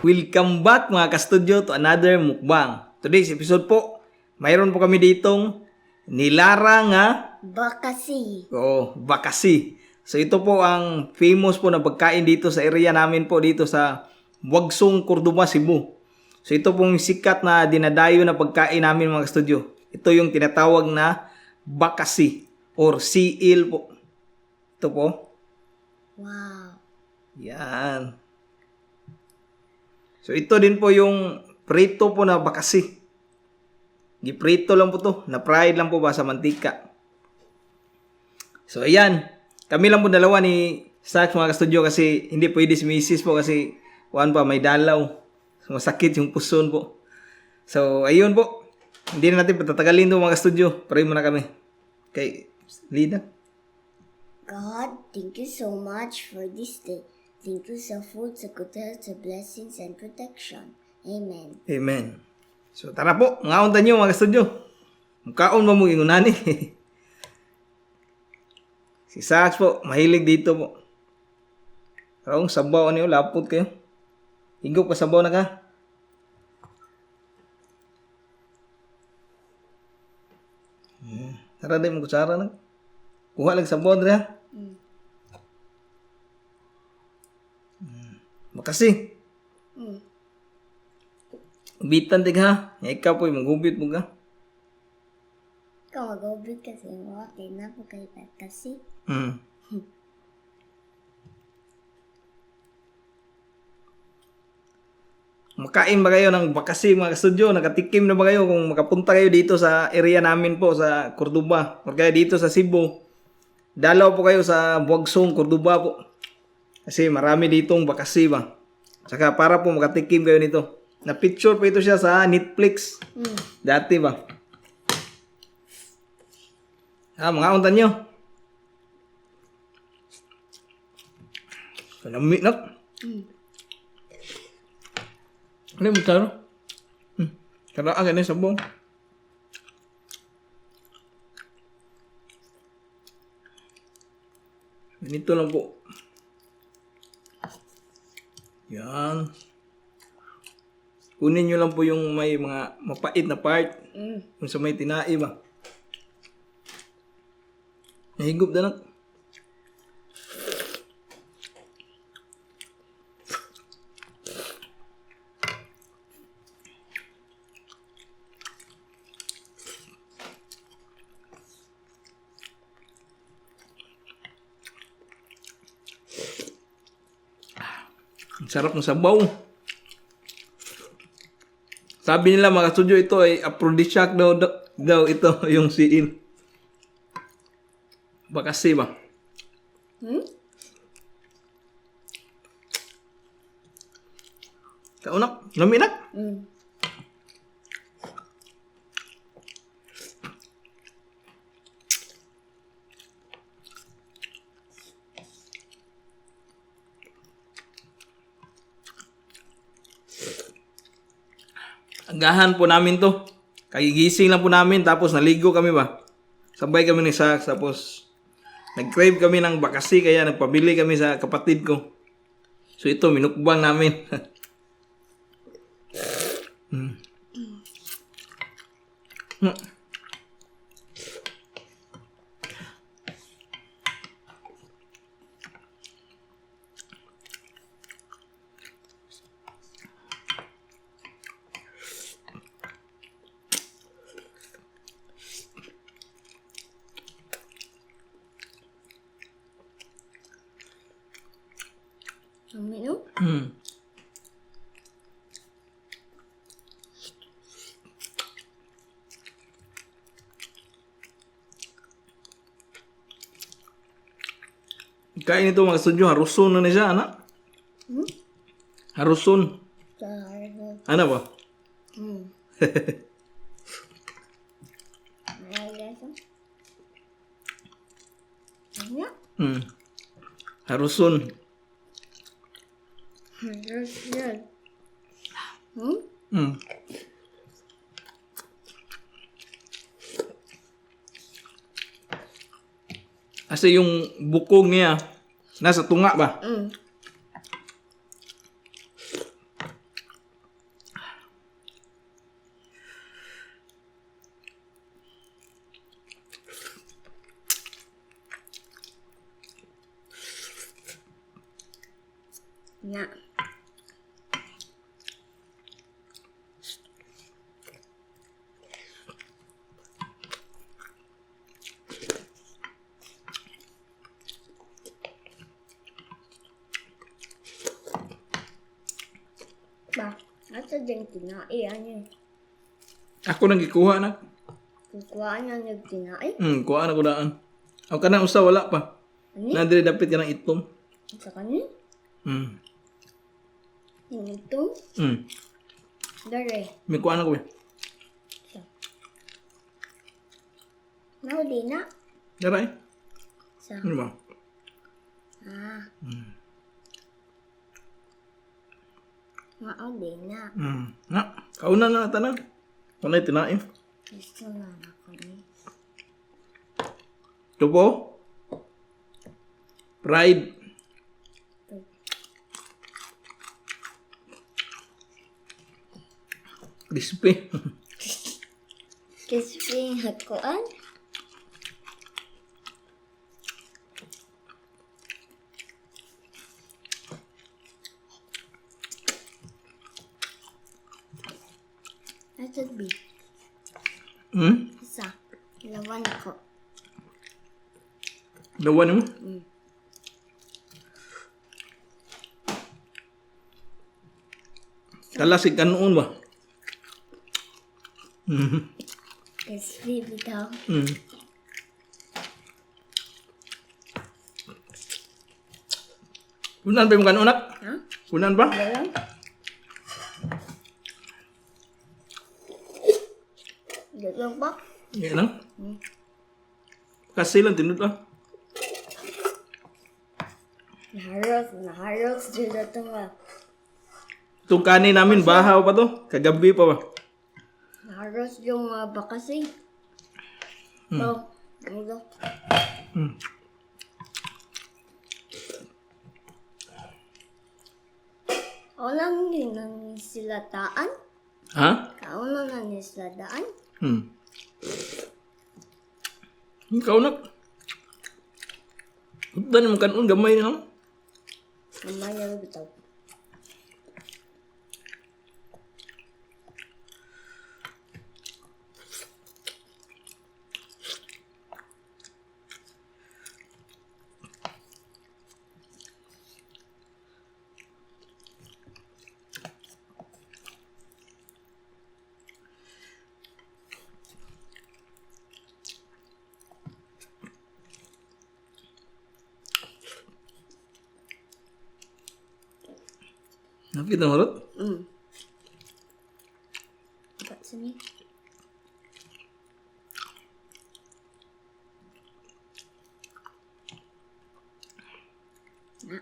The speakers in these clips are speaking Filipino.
Welcome back mga ka-studio to another mukbang. Today's episode po, mayroon po kami ditong nilarang nga Bakasi. bakasi. So ito po ang famous po na pagkain dito sa area namin po dito sa Buagsong, Cordoba, Cebu. So ito pong sikat na dinadayo na pagkain namin mga ka-studio. Ito yung tinatawag na bakasi or siil po. Ito po. Wow. Yan. So ito din po yung prito po na bakasi. Giprito lang po to. Na-fried lang po ba sa mantika. So ayan. Kami lang po dalawa ni Sax mga ka-studio kasi hindi pwede si Mrs. po kasi may dalaw. So, masakit yung puson po. So ayun po. Hindi na natin patatagalin to mga ka-studio. Pray muna kami. Kay Lida. God, thank you so much for this day. Thank you sa food, sa good health, sa blessings and protection. Amen. Amen. So tara po, mga unta nyo mga ka-studio. Mukhaon mo mong ingunani. Si Sax po, mahilig dito po. Karong sabaw niyo, lapot kayo. Higop pa sabaw na ka. Tara din mo kutsara na. Kuha lang sabaw dre ha. Makasi. Bitan tig ha. Ikaw po, magubit mo ka. Ikaw mag-obit kasi mo. Tina po kay Bakasi. Makain ba kayo ng bakasi mga ka-studio? Nakatikim na ba kayo kung makapunta kayo dito sa area namin po sa Cordoba o kaya dito sa Cebu? Dalaw po kayo sa Buagsong, Cordoba po. Kasi marami ditong bakasi ba. Saka para po makatikim kayo nito. Na-picture pa ito siya sa Netflix. Dati ba? Mga untan nyo. Kalami nak. Ano yung taro? Karaan ganyan sabong. Ganito lang po. Yan. Kunin nyo lang po yung may mga mapait na part. Yung sa may tinai ba. Nahigop na nak. Ang sarap ng sabaw. Sabi nila mga studio ito ay aphrodisiac daw ito yung siil. Bakasi ba? Kaunak, laminak. Agahan po namin to. Kagigising lang po namin tapos naligo kami ba. Sabay kami ni Sax tapos nag-crave kami ng bakasi kaya nagpabili kami sa kapatid ko. So ito minukbang namin. Ang menu? Kain ito mga studio, haruson na siya, anak. Haruson. Ano ba? Haruson. Kasi yung bukog niya, nasa tunga ba? Na. Ba, asa din tinai ano? Ako nang gikuha na. Kukuhaan na nagtinai? Kuha na ko daan. Ako ka na usa wala pa. Ani? Nadiri dapit ka ng itom. Sa kanya? Hmm. Ito? Hmm. Dare. May kuha na ko eh. Mau di na? Daray. Sa. Ano ba? Ah. Mau di na. Na, kauna na tanan. Kunay tinaim. Gusto na ako ni. Ito po. Pride. Crispy. Crispy hakuan? That should be. Isa. Lawan ako. Dawan mo? Kalasig ka noon ba? Crispy bitaw. Unan ba yung kanunak? Ha? Unan ba? Dalam? Dalam ba? Yan lang. Kasi lang, tinod lang. Naharot dito ito nga. Itong kanin namin, bahaw pa to. Kagabi pa ba? Naharot yung mga bakasi. Oh, ano? Kaulang din ang silataan. Ha? Kaulang ang silataan. Ikaw nak. Udan mo kanon gamay na. Mamaya na bitaw. Nakita mo rin? Dapat sini. Na.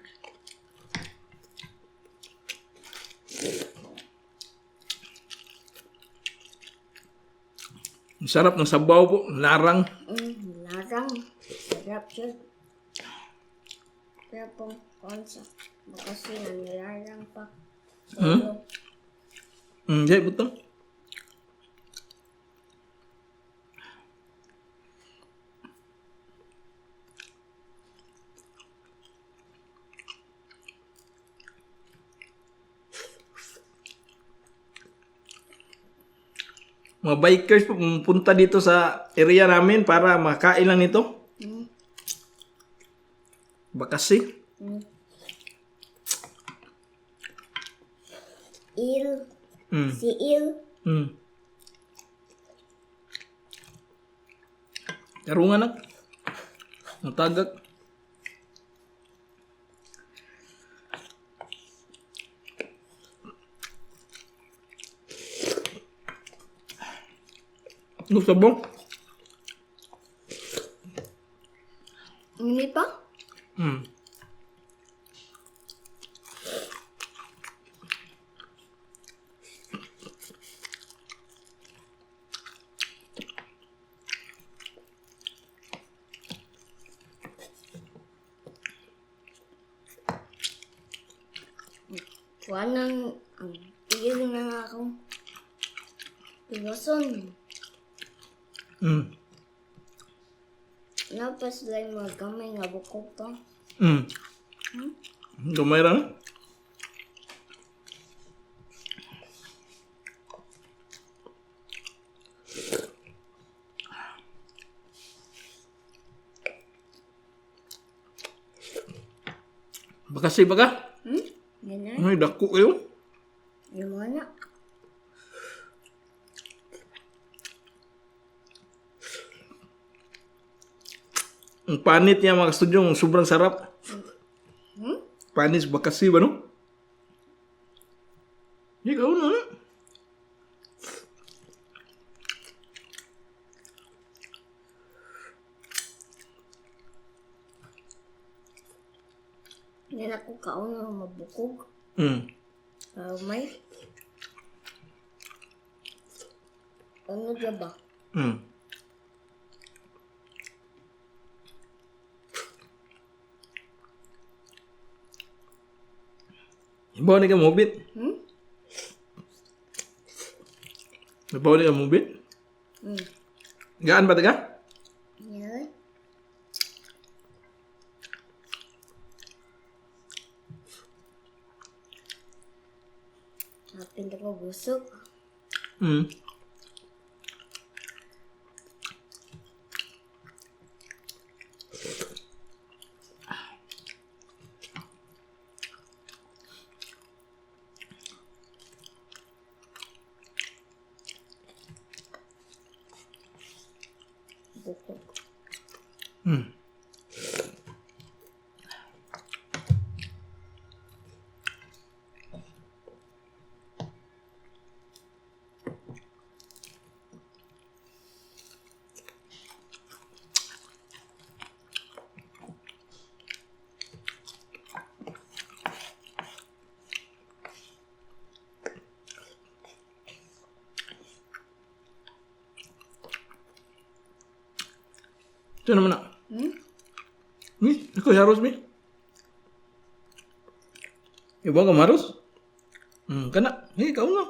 Ang sarap ng sabaw po. Larang. Larang. Sarap siya. Kaya pong konsa. Kasi nanilarang pa. Jay, betul. Mga bikers po pumunta dito sa area namin para makain lang nito. Bakasi. Il. Si Il. Karungan nak. Natagak. Gusto mo? Ini pa? Kuha ng tigil na nga ako. Piloson. Napas lang mga kamay nga buko pa. Gamay lang. Bakasi ba ka? Ganun. Ay, dako kayo. Yung mga na. Ang panit niya mga studyong sobrang sarap. Panis bakasi ba no? Ikaw na. Yan ako kauna mabukog. Hmm. May. Ano dyan ba? Hmm. Ibaw ni ka mubit. Ibaw ni ka mubit. Gaan ba taga? Yan. Hapin ako busog. Hmm. Bukog. Hmm. Ito naman na. Ako harus mi. Ibaw ka maros? Kana. Ikaw na.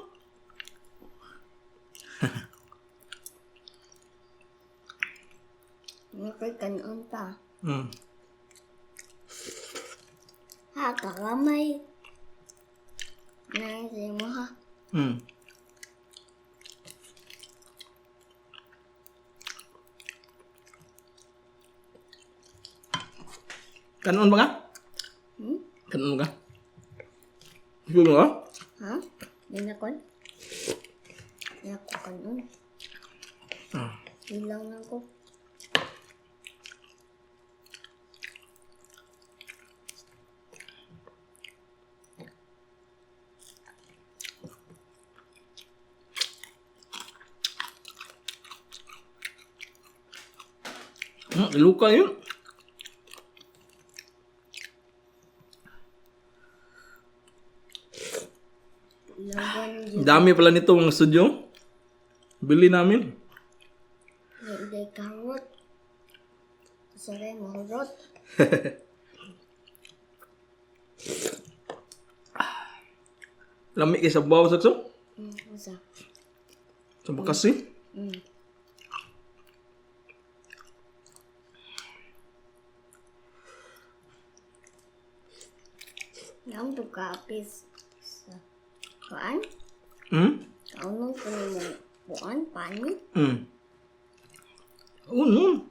Okay, kanon ta. Hmm. Ha, kakamay. Nasi mo ha. Hmm. Kanon ba ka? Kanon ka? Ikaw nga? Ha? Yan ako. Yan ako kanon. Hilang na ako. Luka yun. Laban dyan. Dami pala nito mga studio. Bili namin. Hindi karot. Saray mahurot. Lami kay sa bawa sakso. Usa. Sa bakasi. Yang to kapis. Sa kuan? Hmm? Kaunong ko mo kuan? Pani? Hmm. Oo, no.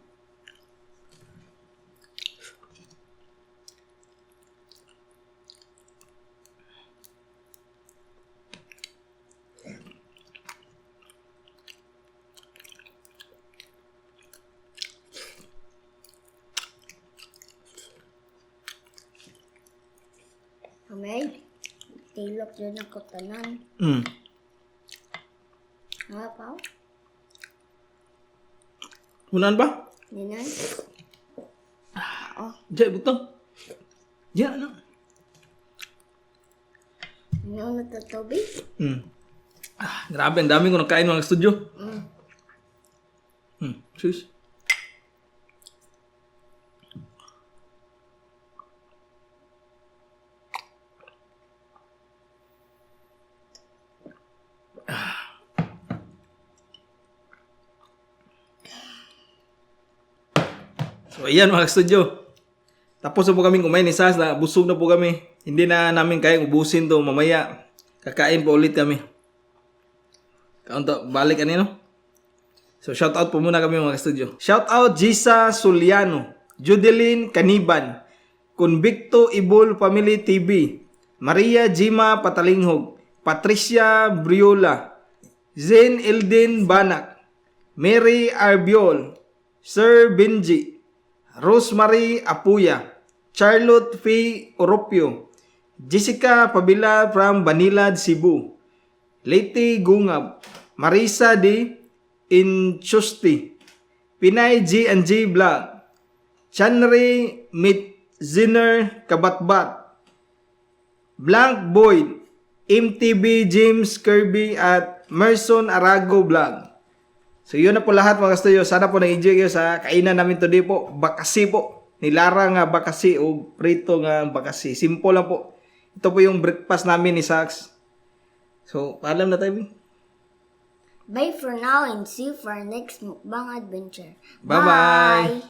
Kamay. Tilok yun ako tanan. Hmm. Ha, pao? Unan ba? Ninan? Diyan, butang. Diyan, ano? Ano natutubig? Hmm. Grabe, ang dami ko nakain mga studio. Sus. So, ayan mga studio. Tapos na po kami kumain ni Sas, na busog na po kami. Hindi na namin kaya ubusin to mamaya. Kakain po ulit kami. Kaunto, balik kanino? So, shout out po muna kami mga studio. Shout out Gisa Suliano, Judeline Caniban, Convicto Ibol Family TV, Maria Jima Patalinghog, Patricia Briola, Zen Eldin Banak, Mary Arbiol, Sir Benji, Rosemary Apuya, Charlotte F. Oropio, Jessica Pabila from Banilad, Cebu, Leti Gungab, Marisa D. Inchusti, Pinay G&G Vlog, Chanri Mitziner Kabatbat, Blank Boyd, MTB James Kirby at Merson Arago Vlog. So yun na po lahat mga kastuyo. Sana po na-enjoy kayo sa kainan namin today po. Bakasi po. Nilara nga bakasi o prito nga bakasi. Simple lang po. Ito po yung breakfast namin ni Sax. So, paalam na tayo. Bye for now and see you for our next mukbang adventure. Bye-bye.